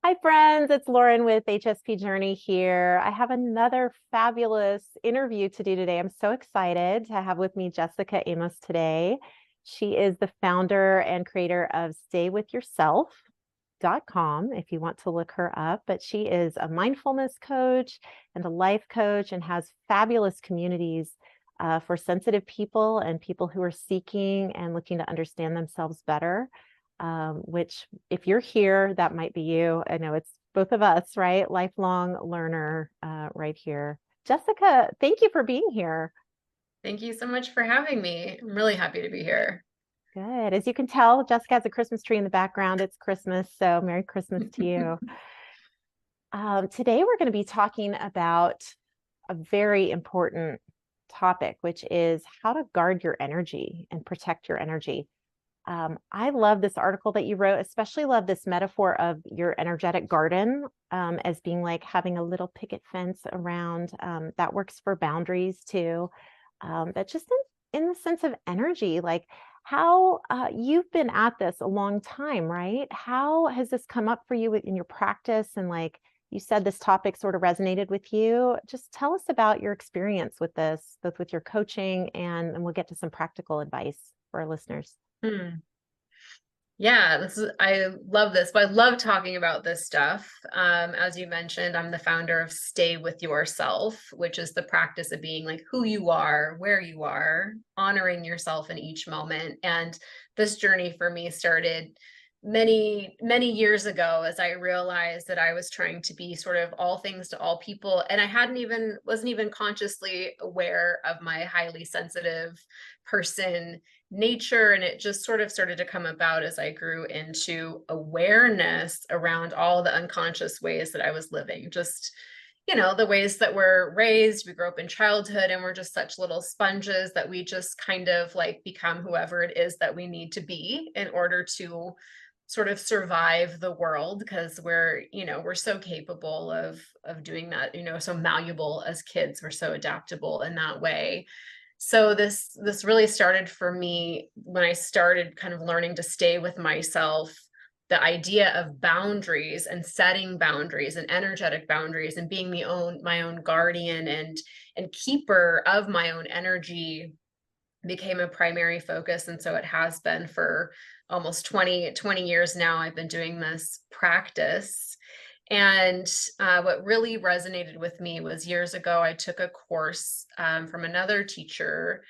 Hi, friends. It's Lauren with HSPJourney here. I have another fabulous interview to do today. I'm so excited to have with me Jessica Amos today. She is the founder and creator of StayWithYourself.com if you want to look her up. But she is a mindfulness coach and a life coach and has fabulous communities for sensitive people and people who are seeking and looking to understand themselves better. Which if you're here, that might be you. I know it's both of us, right? Lifelong learner right here. Jessica, thank you for being here. Thank you so much for having me. I'm really happy to be here. Good. As you can tell, Jessica has a Christmas tree in the background. It's Christmas, so Merry Christmas to you. Today, we're going to be talking about a very important topic, which is how to guard your energy and protect your energy. I love this article that you wrote, especially love this metaphor of your energetic garden as being like having a little picket fence around that works for boundaries too. But just in the sense of energy, like how you've been at this a long time, right? How has this come up for you in your practice? And like you said, this topic sort of resonated with you. Just tell us about your experience with this, both with your coaching and we'll get to some practical advice for our listeners. Hmm. Yeah, I love this, but I love talking about this stuff. As you mentioned, I'm the founder of Stay With Yourself, which is the practice of being like who you are, where you are, honoring yourself in each moment. And this journey for me started many, many years ago as I realized that I was trying to be sort of all things to all people. And wasn't even consciously aware of my highly sensitive person nature, and it just sort of started to come about as I grew into awareness around all the unconscious ways that I was living. Just, the ways that we're raised, we grow up in childhood and we're just such little sponges that we just kind of like become whoever it is that we need to be in order to sort of survive the world, because we're so capable of doing that, so malleable as kids. We're so adaptable in that way. So this really started for me when I started kind of learning to stay with myself. The idea of boundaries and setting boundaries and energetic boundaries and being my own guardian and keeper of my own energy became a primary focus. And so it has been for almost 20 years now. I've been doing this practice. And what really resonated with me was years ago, I took a course from another teacher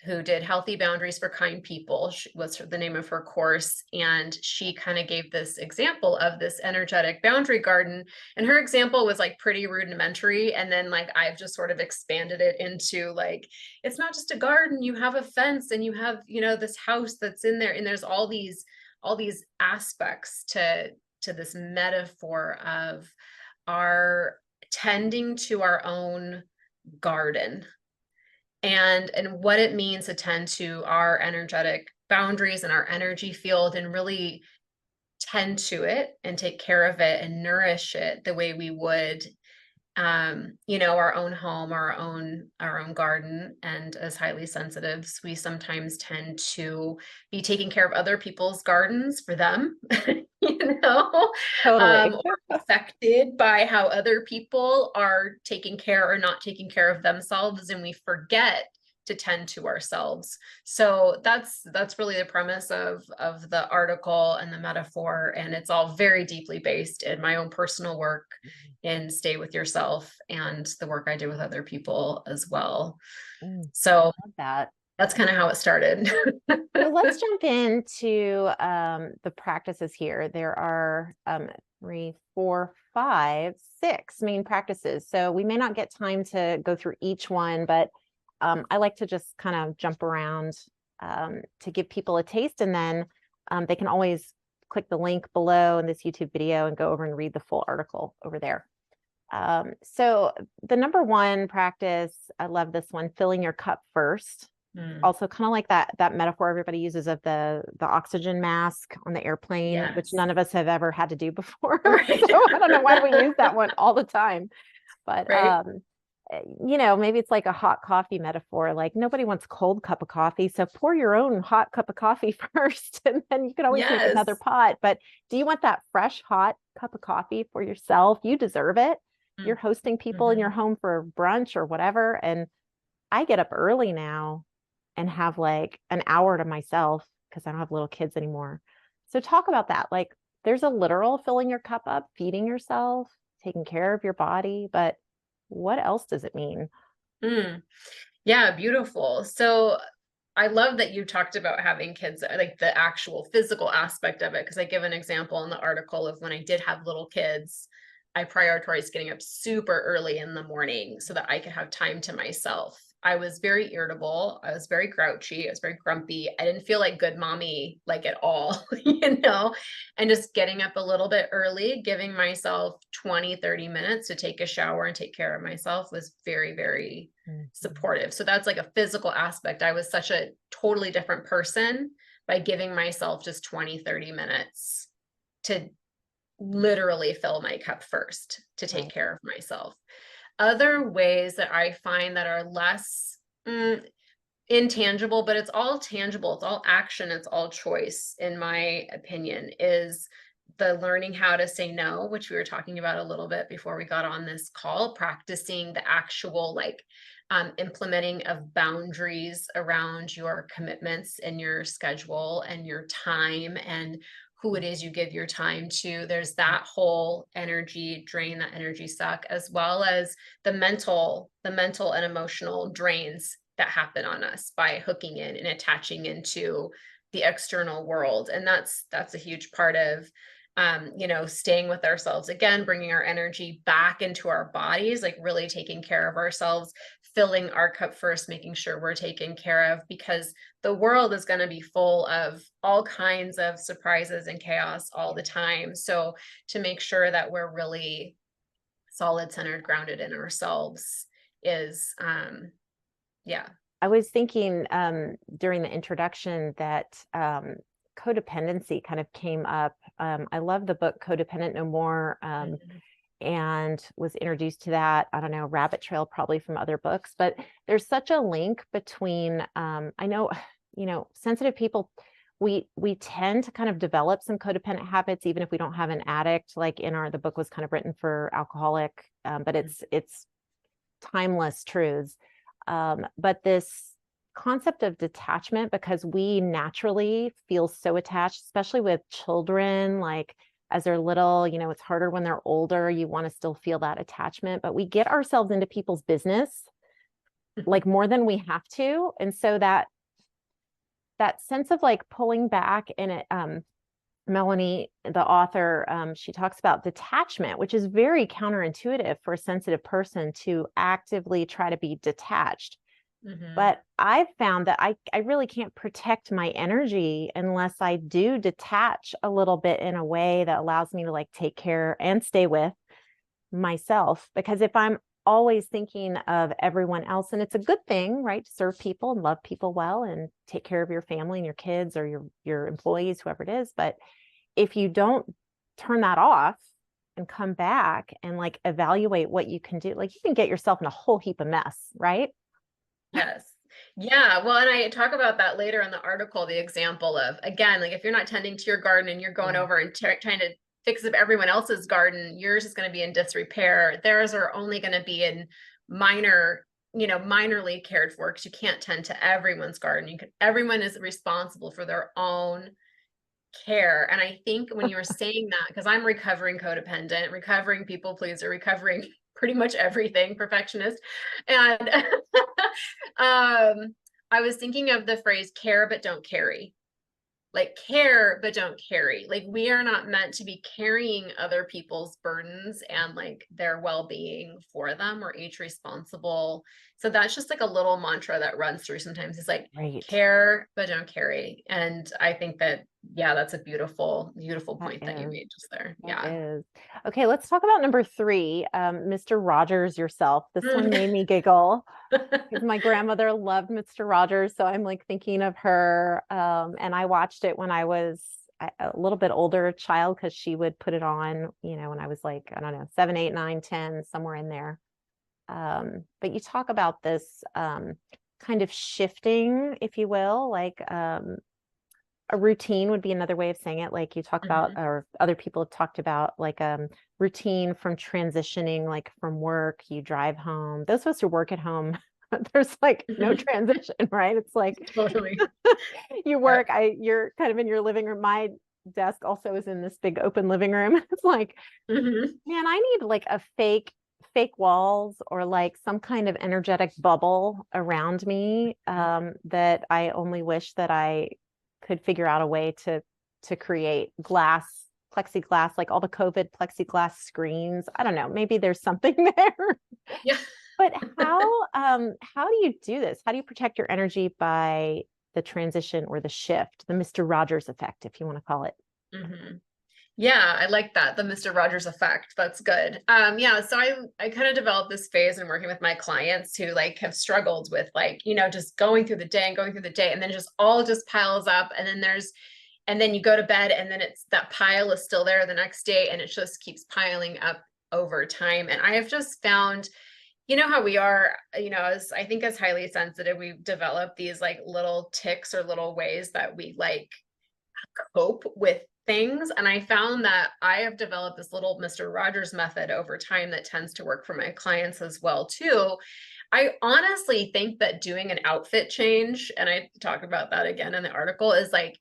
who did Healthy Boundaries for Kind People, was the name of her course. And she kind of gave this example of this energetic boundary garden. And her example was like pretty rudimentary. And then like I've just sort of expanded it into like, it's not just a garden, you have a fence and you have, this house that's in there. And there's all these aspects to this metaphor of our tending to our own garden and what it means to tend to our energetic boundaries and our energy field and really tend to it and take care of it and nourish it the way we would our own home, our own garden. And as highly sensitives, we sometimes tend to be taking care of other people's gardens for them, you know, Totally. or affected by how other people are taking care or not taking care of themselves, and we forget to tend to ourselves. So that's really the premise of the article and the metaphor, and it's all very deeply based in my own personal work in Stay With Yourself and the work I do with other people as well. I So love that. that's kind of how it started. So let's jump into the practices here. There are 3, 4, 5, 6 main practices. So we may not get time to go through each one, but I like to just kind of jump around to give people a taste, and then they can always click the link below in this YouTube video and go over and read the full article over there. So the number one practice, I love this one, filling your cup first. Also kind of like that metaphor everybody uses of the oxygen mask on the airplane, which Yes. none of us have ever had to do before. Right. So I don't know why we use that one all the time. But Right. maybe it's like a hot coffee metaphor. Like nobody wants cold cup of coffee. So pour your own hot cup of coffee first, and then you can always make another Yes. pot. But do you want that fresh, hot cup of coffee for yourself? You deserve it. You're hosting people in your Mm-hmm. home for brunch or whatever. And I get up early now and have like an hour to myself because I don't have little kids anymore. So talk about that. Like there's a literal filling your cup up, feeding yourself, taking care of your body, but what else does it mean? Mm. Yeah, beautiful. So I love that you talked about having kids, like the actual physical aspect of it, because I give an example in the article of when I did have little kids, I prioritized getting up super early in the morning so that I could have time to myself. I was very irritable. I was very grouchy. I was very grumpy. I didn't feel like good mommy, like at all, and just getting up a little bit early, giving myself 20, 30 minutes to take a shower and take care of myself was very, very Mhm. supportive. So that's like a physical aspect. I was such a totally different person by giving myself just 20, 30 minutes to literally fill my cup first to take Right. care of myself. Other ways that I find that are less intangible, but it's all tangible, it's all action, it's all choice, in my opinion, is the learning how to say no, which we were talking about a little bit before we got on this call, practicing the actual like implementing of boundaries around your commitments and your schedule and your time and who it is you give your time to. There's that whole energy drain, that energy suck, as well as the mental and emotional drains that happen on us by hooking in and attaching into the external world. And that's a huge part of staying with ourselves again, bringing our energy back into our bodies, like really taking care of ourselves, filling our cup first, making sure we're taken care of, because the world is going to be full of all kinds of surprises and chaos all the time. So to make sure that we're really solid, centered, grounded in ourselves is yeah. I was thinking during the introduction that codependency kind of came up. I love the book Codependent No More, Mhm. and was introduced to that. I don't know, rabbit trail probably from other books, but there's such a link between, I know, sensitive people, we tend to kind of develop some codependent habits, even if we don't have an addict. Like the book was kind of written for alcoholic, but it's timeless truths. But this concept of detachment, because we naturally feel so attached, especially with children, like as they're little, it's harder when they're older. You want to still feel that attachment, but we get ourselves into people's business like more than we have to. And so that sense of like pulling back and it, Melanie, the author, she talks about detachment, which is very counterintuitive for a sensitive person to actively try to be detached. Mhm. But I've found that I really can't protect my energy unless I do detach a little bit in a way that allows me to like take care and stay with myself. Because if I'm always thinking of everyone else, and it's a good thing, right, to serve people and love people well and take care of your family and your kids or your employees, whoever it is. But if you don't turn that off and come back and like evaluate what you can do, like you can get yourself in a whole heap of mess, right? Yes. Yeah. Well, and I talk about that later in the article, the example of, again, like if you're not tending to your garden and you're going Yeah. over and trying to fix up everyone else's garden, yours is going to be in disrepair. Theirs are only going to be in minor, minorly cared for, because you can't tend to everyone's garden. Everyone is responsible for their own care. And I think when you were saying that, because I'm recovering codependent, recovering people pleaser, recovering pretty much everything, perfectionist. And I was thinking of the phrase care but don't carry. Like care but don't carry. Like we are not meant to be carrying other people's burdens and like their well-being for them. We're each responsible. So that's just like a little mantra that runs through sometimes. It's like Right. care but don't carry. And I think that, yeah, that's a beautiful, beautiful That point that you is. made just there. That Yeah. is. Okay, let's talk about number three, Mr. Rogers yourself. This one Mm. made me giggle because my grandmother loved Mr. Rogers. So I'm like thinking of her. And I watched it when I was a little bit older child because she would put it on, when I was like, I don't know, 7, 8, 9, 10, somewhere in there. But you talk about this kind of shifting, if you will, like a routine would be another way of saying it. Like you talk about, or other people have talked about, like routine from transitioning, like from work, you drive home. Those of us who work at home, there's like no transition, right? It's like Totally. you Yep. work, you're kind of in your living room. My desk also is in this big open living room. It's like, Mhm. man, I need like a fake walls or like some kind of energetic bubble around me, that I only wish that I could figure out a way to create plexiglass, like all the COVID plexiglass screens. I don't know, maybe there's something there. Yeah. But how do you do this? How do you protect your energy by the transition or the shift, the Mr. Rogers effect, if you want to call it? Mhm. Yeah, I like that. The Mr. Rogers effect. That's good. Yeah, so I kind of developed this phase in working with my clients who like have struggled with like, just going through the day and going through the day and then just all just piles up and then you go to bed and then it's that pile is still there the next day and it just keeps piling up over time. And I have just found, how we are, as I think as highly sensitive, we've developed these like little ticks or little ways that we like cope with things. And I found that I have developed this little Mr. Rogers method over time that tends to work for my clients as well too. I honestly think that doing an outfit change, and I talk about that again in the article, is like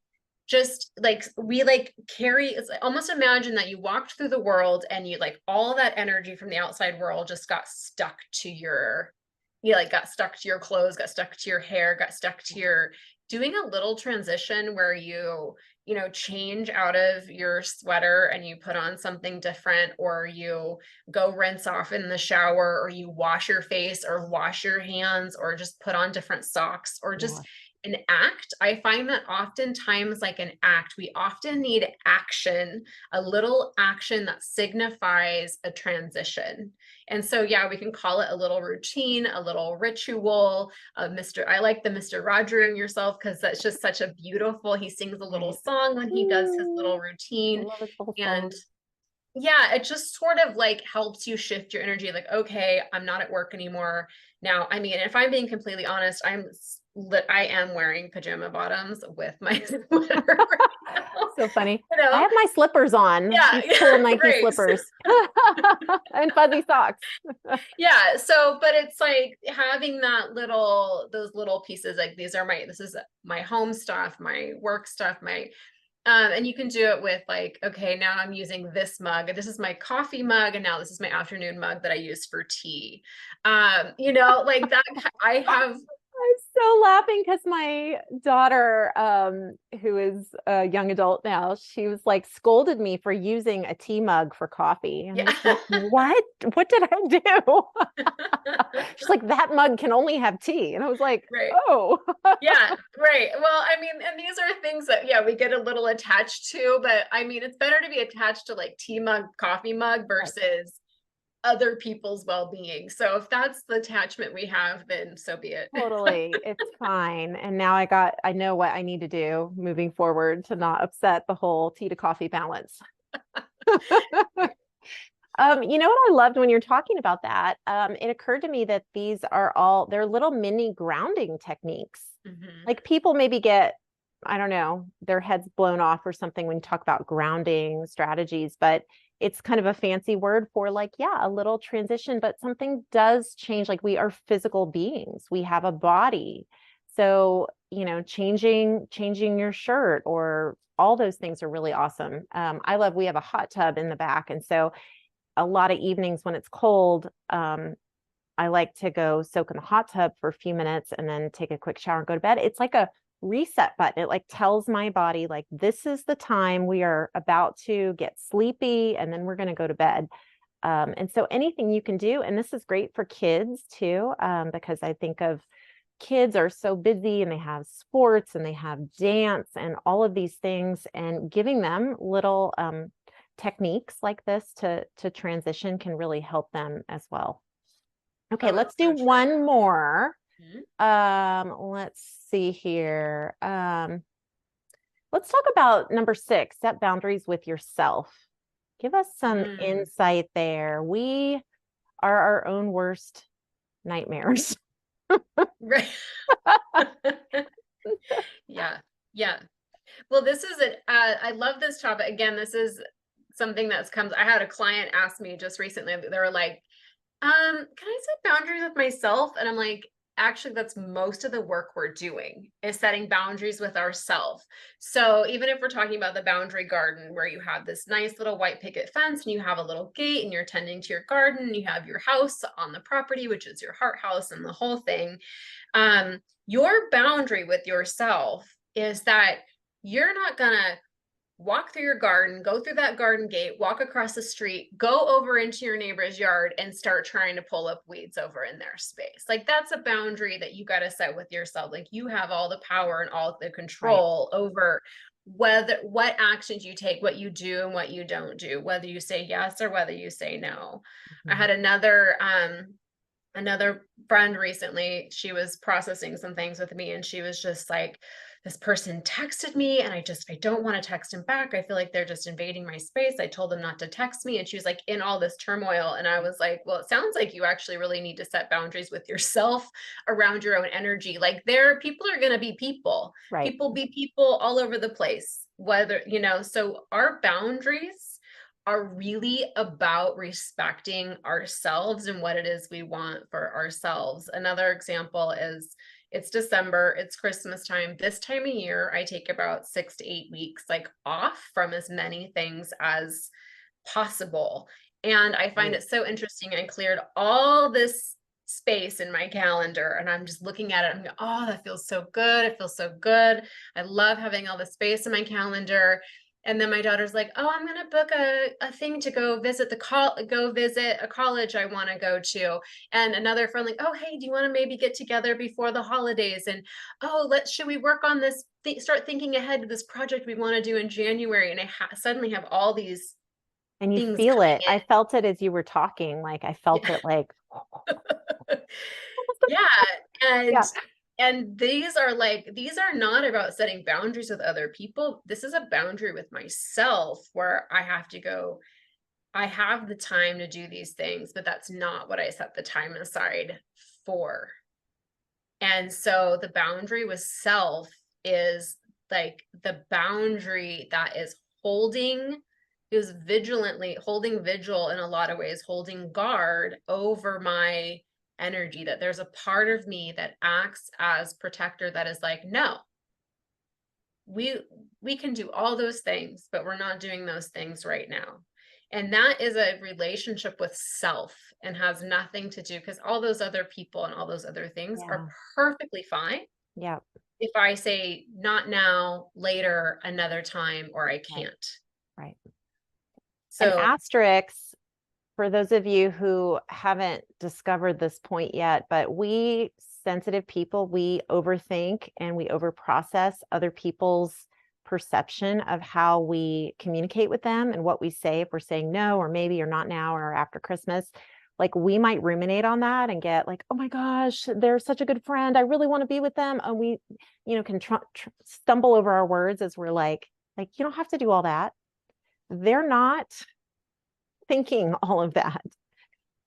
just like we like carry it's like, almost imagine that you walked through the world and you like all that energy from the outside world just got stuck to your like got stuck to your clothes, got stuck to your hair, got stuck to your doing a little transition where you change out of your sweater and you put on something different, or you go rinse off in the shower, or you wash your face or wash your hands, or just put on different socks, or just Yeah. an act. I find that oftentimes, like an act, we often need action, a little action that signifies a transition. And so, yeah, we can call it a little routine, a little ritual. I like the Mr. Rogering yourself because that's just such a beautiful. He sings a little Right. song when he does his little I routine, love his little and song. yeah, it just sort of like helps you shift your energy. Like, okay, I'm not at work anymore now. I mean, if I'm being completely honest, I am wearing pajama bottoms with my sweater right now. So funny. You I know, have my slippers on, yeah, these yeah, cool Nike right. slippers and fuzzy socks. Yeah, so but it's like having those little pieces, like this is my home stuff, my work stuff, my and you can do it with like, okay, now I'm using this mug. This is my coffee mug, and now this is my afternoon mug that I use for tea. Like that. I have, I'm so laughing because my daughter, who is a young adult now, she was like scolded me for using a tea mug for coffee. And I yeah. was like, what? What did I do? She's like, that mug can only have tea. And I was like, Right. oh. Yeah, right. Well, I mean, and these are things that, yeah, we get a little attached to, but I mean, it's better to be attached to like tea mug, coffee mug Right. versus other people's well-being. So if that's the attachment we have, then so be it. Totally. It's fine. And now I know what I need to do moving forward to not upset the whole tea to coffee balance. You know what I loved when you're talking about that? It occurred to me that they're little mini grounding techniques. Mhm. Like people maybe get, I don't know, their heads blown off or something when you talk about grounding strategies, but it's kind of a fancy word for like, yeah, a little transition, but something does change. Like we are physical beings. We have a body. So, changing your shirt or all those things are really awesome. We have a hot tub in the back. And so a lot of evenings when it's cold, I like to go soak in the hot tub for a few minutes and then take a quick shower and go to bed. It's like a reset button. It like tells my body like this is the time we are about to get sleepy and then we're going to go to bed. And so anything you can do, and this is great for kids too, because I think of kids are so busy and they have sports and they have dance and all of these things, and giving them little techniques like this to transition can really help them as well. Okay, Oh, let's it's do so true. one more. Mhm. Let's see here. Let's talk about number 6, set boundaries with yourself. Give us some Mm. insight there. We are our own worst nightmares. Right. Yeah. Yeah. Well, this is it. I love this topic. Again, this is something that's comes. I had a client ask me just recently. They were like, can I set boundaries with myself? And I'm like, actually, that's most of the work we're doing is setting boundaries with ourselves. So even if we're talking about the boundary garden where you have this nice little white picket fence and you have a little gate and you're tending to your garden, you have your house on the property, which is your heart house and the whole thing. Your boundary with yourself is that you're not gonna walk through your garden, go through that garden gate, walk across the street, go over into your neighbor's yard and start trying to pull up weeds over in their space. Like that's a boundary that you got to set with yourself. Like you have all the power and all the control over what actions you take, what you do and what you don't do, whether you say yes or whether you say no. I had another friend recently, she was processing some things with me and she was just like, this person texted me and I don't want to text him back. I feel like they're just invading my space. I told them not to text me. And she was like in all this turmoil. And I was like, well, it sounds like you actually really need to set boundaries with yourself around your own energy. Like people are going to be people, Right. people be people all over the place, whether, so our boundaries are really about respecting ourselves and what it is we want for ourselves. Another example is it's December, it's Christmas time. This time of year, I take about 6 to 8 weeks like off from as many things as possible. And I find it so interesting. I cleared all this space in my calendar and I'm just looking at it. I'm going, oh, that feels so good. It feels so good. I love having all the space in my calendar. And then my daughter's like, oh, I'm going to book a thing to go visit go visit a college I want to go to. And another friend like, oh, hey, do you want to maybe get together before the holidays? And oh, should we work on this? Start thinking ahead to this project we want to do in January. And I suddenly have all these And you things feel coming it. I felt it as you were talking. Like I felt in. it like, Yeah. And yeah, these are not about setting boundaries with other people. This is a boundary with myself where I have to go, I have the time to do these things, but that's not what I set the time aside for. And so the boundary with self is like the boundary that is vigilantly holding vigil in a lot of ways, holding guard over my energy, that there's a part of me that acts as protector that is like, no, we can do all those things, but we're not doing those things right now. And that is a relationship with self and has nothing to do, because all those other people and all those other things are perfectly fine. yeah. If I say not now, later, another time, or I can't. Right. An So asterisk for those of you who haven't discovered this point yet, but we sensitive people, we overthink and we overprocess other people's perception of how we communicate with them and what we say. If we're saying no, or maybe, or not now, or after Christmas, like we might ruminate on that and get like, oh my gosh, they're such a good friend, I really want to be with them. And we, can stumble over our words as we're like, you don't have to do all that. They're not thinking all of that.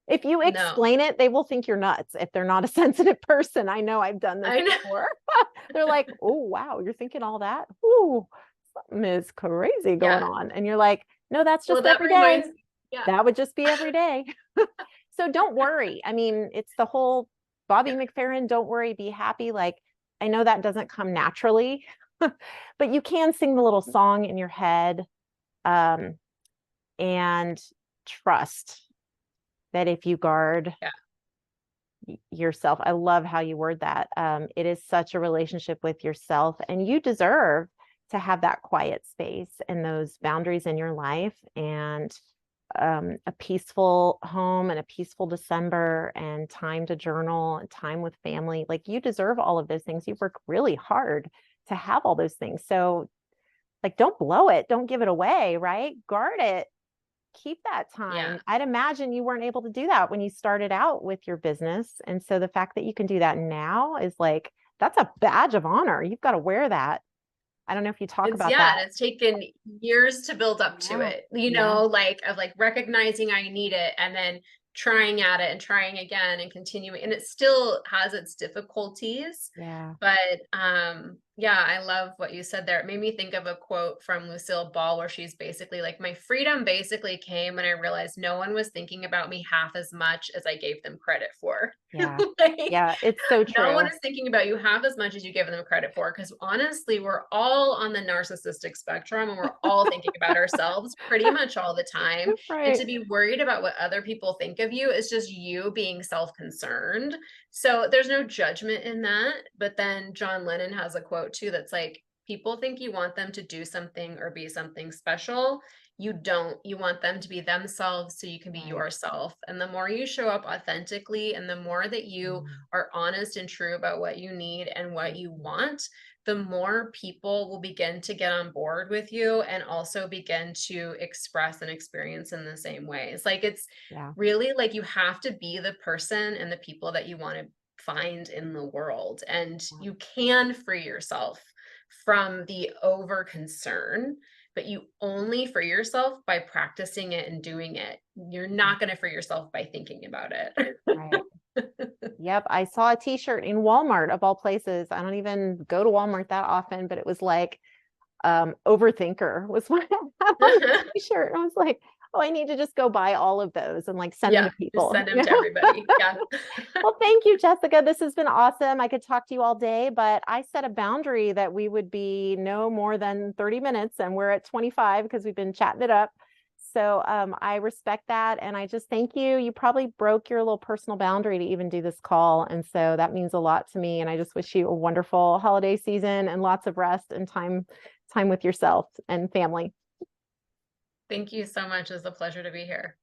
If you explain it, they will think you're nuts if they're not a sensitive person. I know I've done this before. They're like, oh, wow, you're thinking all that? Ooh, something is crazy going on. And you're like, no, that's just every day. That would just be every day. So don't worry. I mean, it's the whole Bobby McFerrin, don't worry, be happy. Like, I know that doesn't come naturally, but you can sing the little song in your head and trust that if you guard yourself, I love how you word that. It is such a relationship with yourself, and you deserve to have that quiet space and those boundaries in your life, and a peaceful home and a peaceful December and time to journal and time with family. Like you deserve all of those things. You work really hard to have all those things. So like, don't blow it. Don't give it away, right? Guard it. Keep that time. I'd imagine you weren't able to do that when you started out with your business. And so the fact that you can do that now is like, that's a badge of honor. You've got to wear that. I don't know if you talk about that. And it's taken years to build up to it, like of like recognizing I need it and then trying at it and trying again and continuing, and it still has its difficulties. Yeah. But yeah, I love what you said there. It made me think of a quote from Lucille Ball where she's basically like, my freedom basically came when I realized no one was thinking about me half as much as I gave them credit for. Yeah. Like, Yeah. It's so no one true. is thinking about you half as much as you give them credit for. Because honestly, we're all on the narcissistic spectrum and we're all thinking about ourselves pretty much all the time. And Right. to be worried about what other people think of you is just you being self-concerned. So there's no judgment in that. But then John Lennon has a quote too that's like, people think you want them to do something or be something special. You don't. You want them to be themselves so you can be Right. yourself. And the more you show up authentically and the more that you Mm, are honest and true about what you need and what you want, the more people will begin to get on board with you and also begin to express and experience in the same ways. Like, it's yeah. really like you have to be the person and the people that you want to find in the world. And Yeah. you can free yourself from the over concern, but you only free yourself by practicing it and doing it. You're Yeah. not going to free yourself by thinking about it. Right. Yep. I saw a t-shirt in Walmart of all places. I don't even go to Walmart that often, but it was like, overthinker was what I had on the t-shirt. And I was like, oh, I need to just go buy all of those and like send them Yeah, to just people. send them to everybody. Yeah. Well, thank you, Jessica. This has been awesome. I could talk to you all day, but I set a boundary that we would be no more than 30 minutes, and we're at 25 because we've been chatting it up. So I respect that. And I just thank you. You probably broke your little personal boundary to even do this call. And so that means a lot to me. And I just wish you a wonderful holiday season and lots of rest and time with yourself and family. Thank you so much. It's a pleasure to be here.